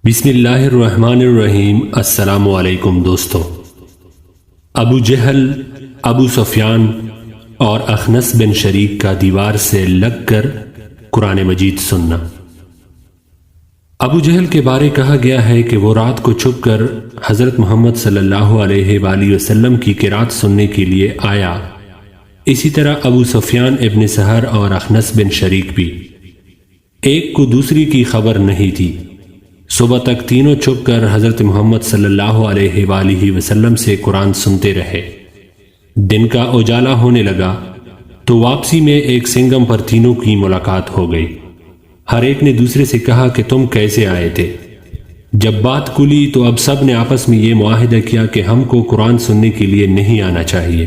بسم اللہ الرحمن الرحیم۔ السلام علیکم دوستو۔ ابو جہل، ابو سفیان اور اخنس بن شریک کا دیوار سے لگ کر قرآن مجید سننا۔ ابو جہل کے بارے کہا گیا ہے کہ وہ رات کو چھپ کر حضرت محمد صلی اللہ علیہ وآلہ وسلم کی قرات سننے کے لیے آیا۔ اسی طرح ابو سفیان ابن سہر اور اخنس بن شریک بھی۔ ایک کو دوسری کی خبر نہیں تھی۔ صبح تک تینوں چھپ کر حضرت محمد صلی اللہ علیہ وآلہ وسلم سے قرآن سنتے رہے۔ دن کا اجالا ہونے لگا تو واپسی میں ایک سنگم پر تینوں کی ملاقات ہو گئی۔ ہر ایک نے دوسرے سے کہا کہ تم کیسے آئے تھے؟ جب بات کھلی تو اب سب نے آپس میں یہ معاہدہ کیا کہ ہم کو قرآن سننے کے لیے نہیں آنا چاہیے،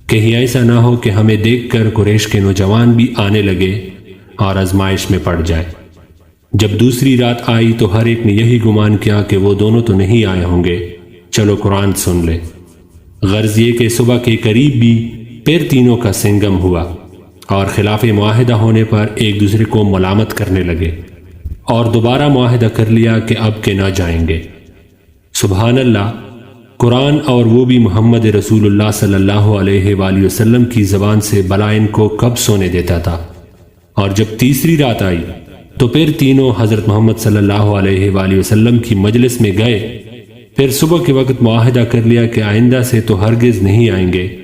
کہیں ایسا نہ ہو کہ ہمیں دیکھ کر قریش کے نوجوان بھی آنے لگے اور آزمائش میں پڑ جائے۔ جب دوسری رات آئی تو ہر ایک نے یہی گمان کیا کہ وہ دونوں تو نہیں آئے ہوں گے، چلو قرآن سن لے۔ غرض یہ کہ صبح کے قریب بھی پھر تینوں کا سنگم ہوا اور خلاف معاہدہ ہونے پر ایک دوسرے کو ملامت کرنے لگے اور دوبارہ معاہدہ کر لیا کہ اب کے نہ جائیں گے۔ سبحان اللہ، قرآن اور وہ بھی محمد رسول اللہ صلی اللہ علیہ وآلہ وسلم کی زبان سے بلا ان کو کب سونے دیتا تھا۔ اور جب تیسری رات آئی تو پھر تینوں حضرت محمد صلی اللہ علیہ وآلہ وسلم کی مجلس میں گئے۔ پھر صبح کے وقت معاہدہ کر لیا کہ آئندہ سے تو ہرگز نہیں آئیں گے۔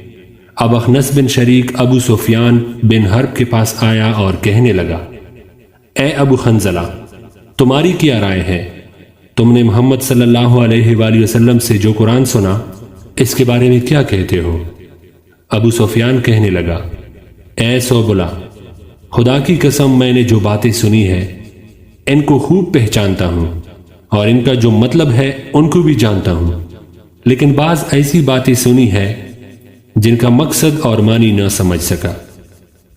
اب اخنس بن شریک ابو سفیان بن حرب کے پاس آیا اور کہنے لگا، اے ابو حنظلہ، تمہاری کیا رائے ہے؟ تم نے محمد صلی اللہ علیہ وآلہ وسلم سے جو قرآن سنا اس کے بارے میں کیا کہتے ہو؟ ابو سفیان کہنے لگا، اے سوبلا، خدا کی قسم میں نے جو باتیں سنی ہے ان کو خوب پہچانتا ہوں اور ان کا جو مطلب ہے ان کو بھی جانتا ہوں، لیکن بعض ایسی باتیں سنی ہے جن کا مقصد اور معنی نہ سمجھ سکا۔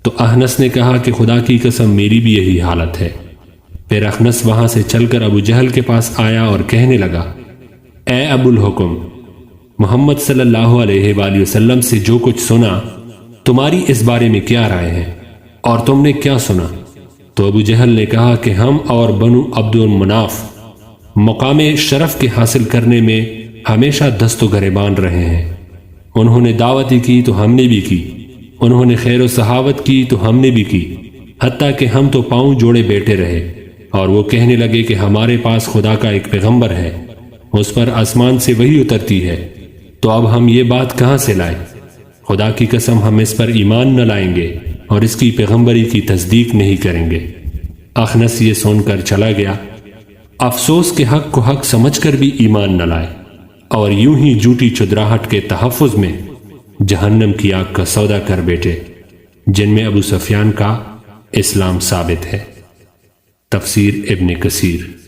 تو اخنس نے کہا کہ خدا کی قسم میری بھی یہی حالت ہے۔ پھر اخنس وہاں سے چل کر ابو جہل کے پاس آیا اور کہنے لگا، اے ابو الحکم، محمد صلی اللہ علیہ وآلہ وسلم سے جو کچھ سنا تمہاری اس بارے میں کیا رائے ہے اور تم نے کیا سنا؟ تو ابو جہل نے کہا کہ ہم اور بنو عبد المناف مقام شرف کے حاصل کرنے میں ہمیشہ دست و گریبان رہے ہیں۔ انہوں نے دعوتی کی تو ہم نے بھی کی، انہوں نے خیر و صحاوت کی تو ہم نے بھی کی، حتیٰ کہ ہم تو پاؤں جوڑے بیٹھے رہے اور وہ کہنے لگے کہ ہمارے پاس خدا کا ایک پیغمبر ہے، اس پر آسمان سے وحی اترتی ہے، تو اب ہم یہ بات کہاں سے لائیں؟ خدا کی قسم ہم اس پر ایمان نہ لائیں گے اور اس کی پیغمبری کی تصدیق نہیں کریں گے۔ اخنس یہ سن کر چلا گیا، افسوس کے حق کو حق سمجھ کر بھی ایمان نہ لائے اور یوں ہی جھوٹی چدراہٹ کے تحفظ میں جہنم کی آگ کا سودا کر بیٹھے، جن میں ابو سفیان کا اسلام ثابت ہے۔ تفسیر ابن کثیر۔